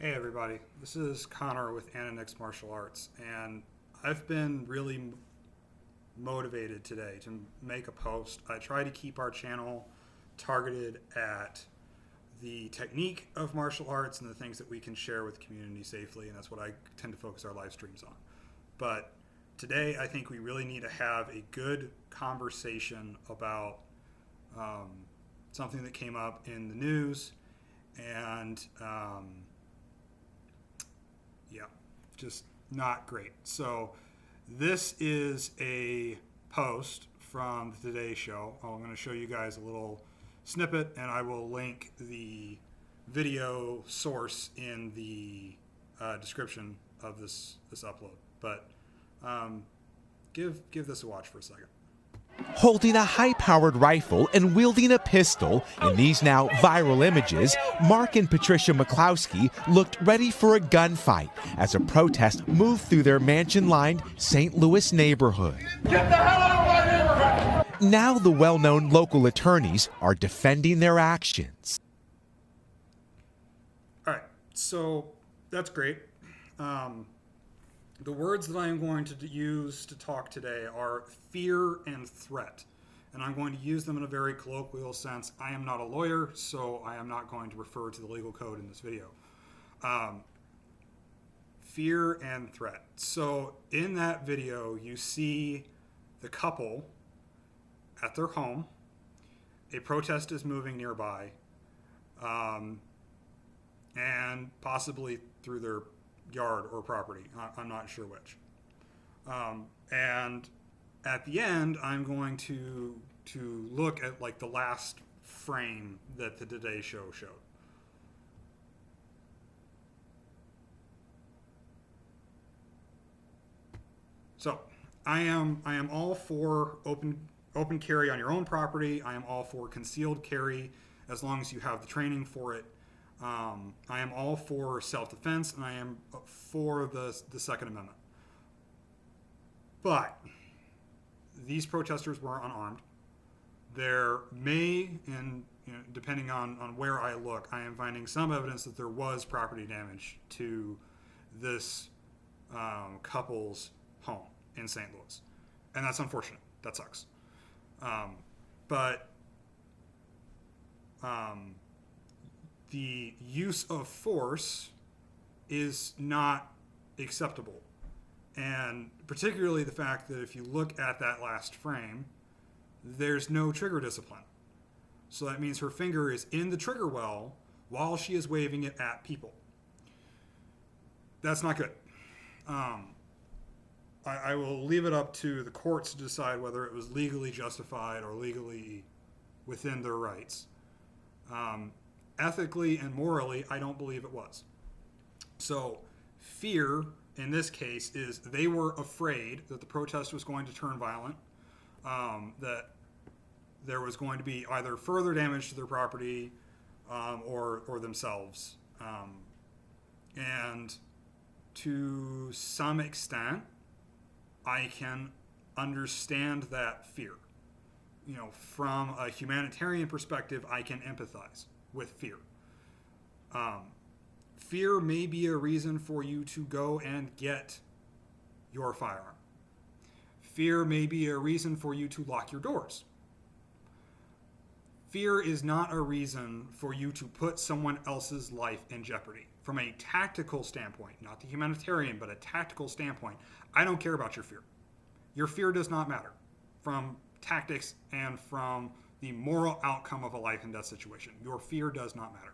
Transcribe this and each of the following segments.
Hey everybody, this is Connor with Ananix Martial Arts, and I've been really motivated today to make a post. I try to keep our channel targeted at the technique of martial arts and the things that we can share with the community safely, and that's what I tend to focus our live streams on. But today I think we really need to have a good conversation about something that came up in the news, and just not great. So this is a post from the Today Show. I'm going to show you guys a little snippet, and I will link the video source in the description of this upload. But give this a watch for a second. Holding a high-powered rifle and wielding a pistol, in these now viral images, Mark and Patricia McCloskey looked ready for a gunfight as a protest moved through their mansion-lined St. Louis neighborhood. Get the hell out of my neighborhood! Now the well-known local attorneys are defending their actions. All right, so that's great. The words that I am going to use to talk today are fear and threat, and I'm going to use them in a very colloquial sense. I am not a lawyer, so I am not going to refer to the legal code in this video. Fear and threat. So in that video, you see the couple at their home. A protest is moving nearby, and possibly through their yard or property. I'm not sure which. And at the end, I'm going to look at like the last frame that the Today Show showed. So I am all for open carry on your own property. I am all for concealed carry as long as you have the training for it. I am all for self-defense, and I am for the Second Amendment. But these protesters were unarmed. There may, and depending on where I look, I am finding some evidence that there was property damage to this couple's home in St. Louis. And that's unfortunate. That sucks. But the use of force is not acceptable. And particularly the fact that if you look at that last frame, there's no trigger discipline. So that means her finger is in the trigger well while she is waving it at people. That's not good. I will leave it up to the courts to decide whether it was legally justified or legally within their rights. Ethically and morally, I don't believe it was. So fear in this case is they were afraid that the protest was going to turn violent, that there was going to be either further damage to their property or themselves. And to some extent, I can understand that fear. From a humanitarian perspective, I can empathize with fear. Fear may be a reason for you to go and get your firearm. Fear may be a reason for you to lock your doors. Fear is not a reason for you to put someone else's life in jeopardy. From a tactical standpoint, not the humanitarian, but a tactical standpoint, I don't care about your fear. Your fear does not matter from tactics and from the moral outcome of a life and death situation. Your fear does not matter.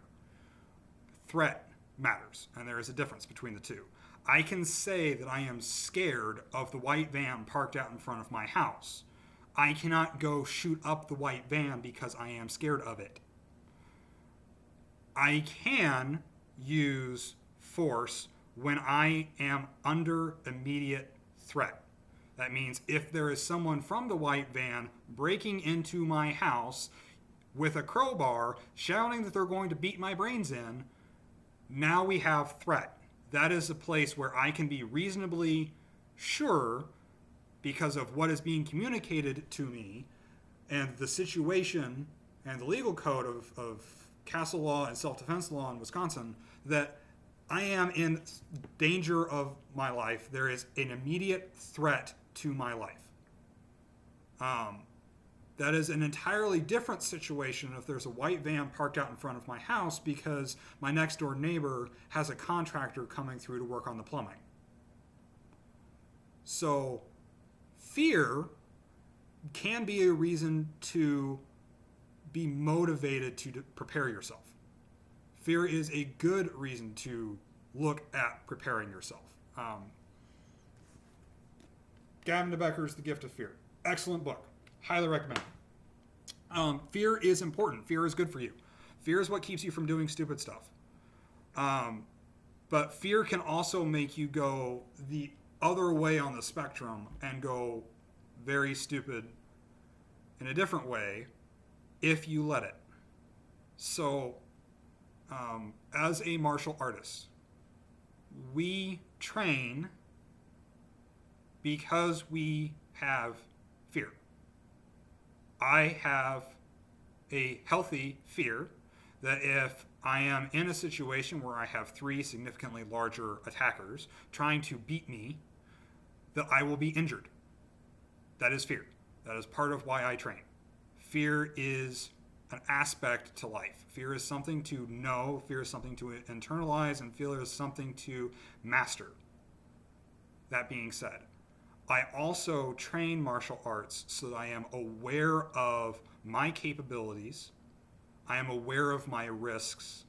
Threat matters, and there is a difference between the two. I can say that I am scared of the white van parked out in front of my house. I cannot go shoot up the white van because I am scared of it. I can use force when I am under immediate threat. That means if there is someone from the white van breaking into my house with a crowbar, shouting that they're going to beat my brains in, now we have threat. That is a place where I can be reasonably sure, because of what is being communicated to me and the situation and the legal code of castle law and self-defense law in Wisconsin, that I am in danger of my life, there is an immediate threat to my life. That is an entirely different situation if there's a white van parked out in front of my house because my next door neighbor has a contractor coming through to work on the plumbing. So fear can be a reason to be motivated to prepare yourself. Fear is a good reason to look at preparing yourself. Gavin de Becker's The Gift of Fear. Excellent book. Highly recommend. Fear is important. Fear is good for you. Fear is what keeps you from doing stupid stuff. But fear can also make you go the other way on the spectrum and go very stupid in a different way if you let it. So, as a martial artist, we train because we have fear. I have a healthy fear that if I am in a situation where I have 3 significantly larger attackers trying to beat me, that I will be injured. That is fear. That is part of why I train. Fear is an aspect to life. Fear is something to know, fear is something to internalize, and fear is something to master. That being said, I also train martial arts so that I am aware of my capabilities, I am aware of my risks,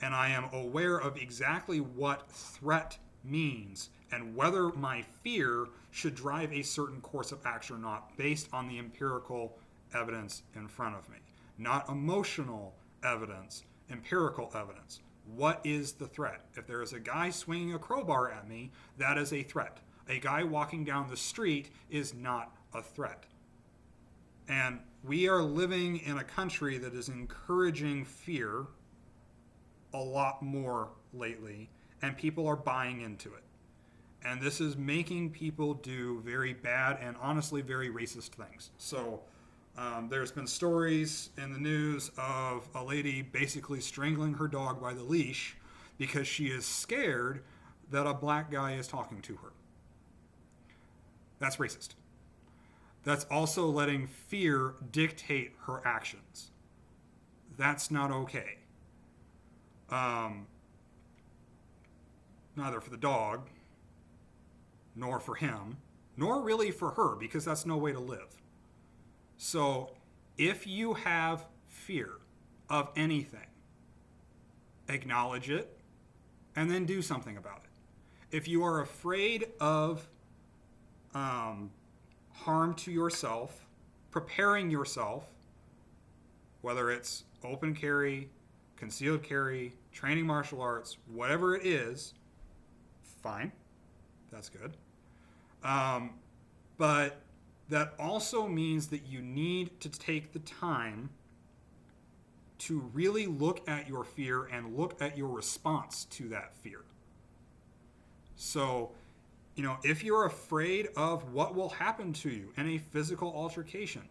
and I am aware of exactly what threat means and whether my fear should drive a certain course of action or not based on the empirical evidence in front of me. Not emotional evidence, empirical evidence. What is the threat? If there is a guy swinging a crowbar at me, that is a threat. A guy walking down the street is not a threat. And we are living in a country that is encouraging fear a lot more lately, and people are buying into it. And this is making people do very bad and honestly very racist things. So there's been stories in the news of a lady basically strangling her dog by the leash because she is scared that a black guy is talking to her. That's racist. That's also letting fear dictate her actions. That's not okay. Neither for the dog, nor for him, nor really for her, because that's no way to live. So if you have fear of anything, acknowledge it and then do something about it. If you are afraid of harm to yourself, preparing yourself, whether it's open carry, concealed carry, training martial arts, whatever it is, fine. That's good. But that also means that you need to take the time to really look at your fear and look at your response to that fear. So, if you're afraid of what will happen to you in a physical altercation,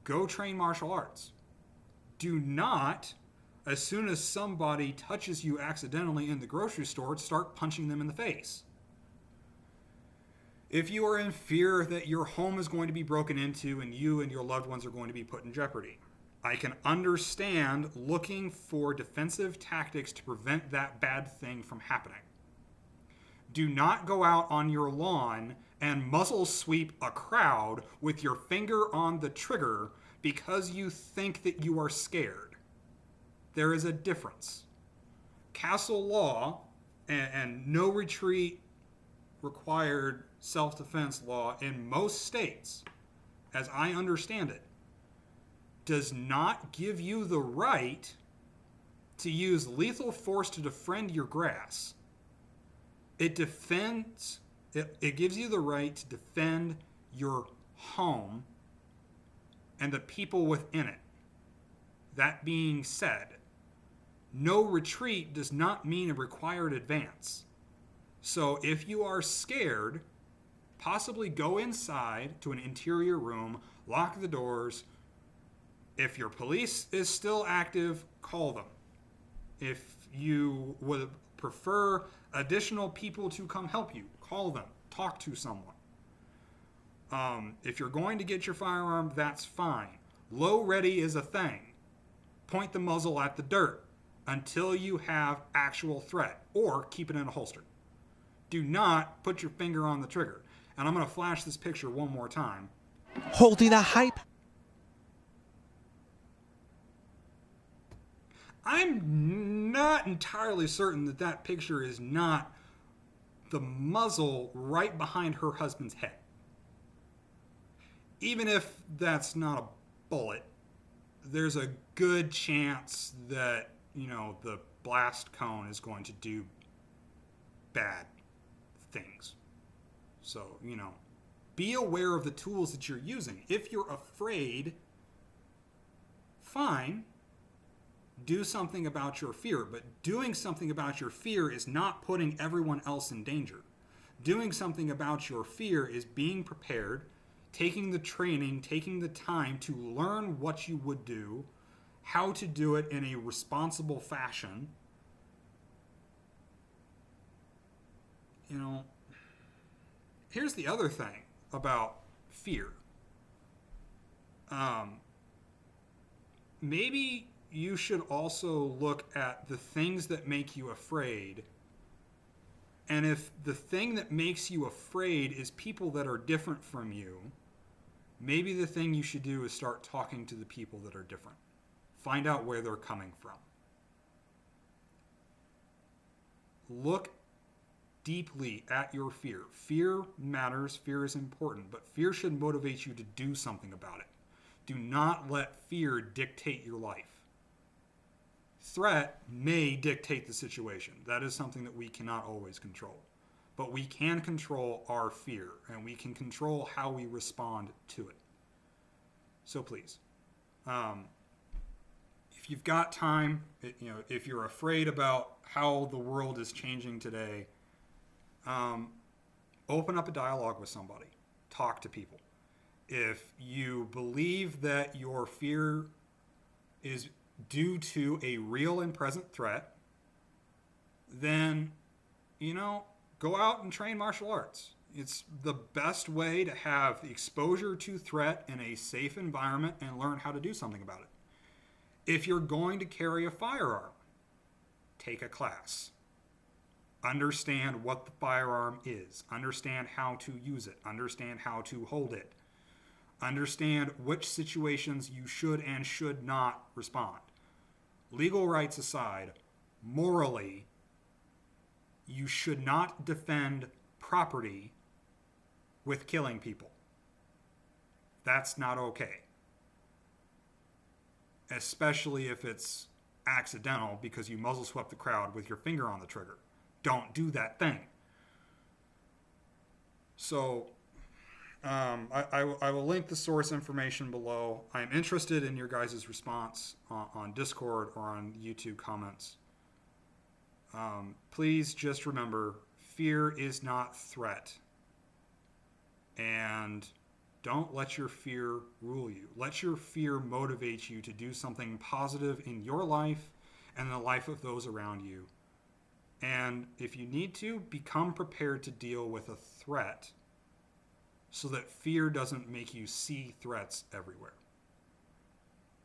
go train martial arts. Do not, as soon as somebody touches you accidentally in the grocery store, start punching them in the face. If you are in fear that your home is going to be broken into and you and your loved ones are going to be put in jeopardy, I can understand looking for defensive tactics to prevent that bad thing from happening. Do not go out on your lawn and muzzle sweep a crowd with your finger on the trigger because you think that you are scared. There is a difference. Castle law and no retreat required self-defense law in most states, as I understand it, does not give you the right to use lethal force to defend your grass. It gives you the right to defend your home and the people within it. That being said, no retreat does not mean a required advance. So if you are scared, possibly go inside to an interior room, lock the doors. If your police is still active, call them. If you would prefer additional people to come help you, call them, talk to someone. If you're going to get your firearm, that's fine. Low ready is a thing. Point the muzzle at the dirt until you have actual threat, or keep it in a holster. Do not put your finger on the trigger. And I'm going to flash this picture one more time. Holding a hype. I'm not entirely certain that that picture is not the muzzle right behind her husband's head. Even if that's not a bullet, there's a good chance that, the blast cone is going to do bad things. So, be aware of the tools that you're using. If you're afraid, fine, do something about your fear. But doing something about your fear is not putting everyone else in danger. Doing something about your fear is being prepared, taking the training, taking the time to learn what you would do, how to do it in a responsible fashion. Here's the other thing about fear. Maybe you should also look at the things that make you afraid. And if the thing that makes you afraid is people that are different from you, maybe the thing you should do is start talking to the people that are different. Find out where they're coming from. Look deeply at your fear. Fear matters. Fear is important. But fear should motivate you to do something about it. Do not let fear dictate your life. Threat may dictate the situation. That is something that we cannot always control. But we can control our fear, and we can control how we respond to it. So please, if you've got time, if you're afraid about how the world is changing today, open up a dialogue with somebody. Talk to people. If you believe that your fear is due to a real and present threat, then, go out and train martial arts. It's the best way to have exposure to threat in a safe environment and learn how to do something about it. If you're going to carry a firearm, take a class. Understand what the firearm is. Understand how to use it. Understand how to hold it. Understand which situations you should and should not respond. Legal rights aside, morally, you should not defend property with killing people. That's not okay. Especially if it's accidental because you muzzle swept the crowd with your finger on the trigger. Don't do that thing. So, I will link the source information below. I'm interested in your guys' response on Discord or on YouTube comments. Please just remember, fear is not threat. And don't let your fear rule you. Let your fear motivate you to do something positive in your life and the life of those around you. And if you need to, become prepared to deal with a threat so that fear doesn't make you see threats everywhere.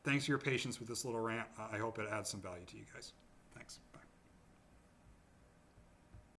Thanks for your patience with this little rant. I hope it adds some value to you guys.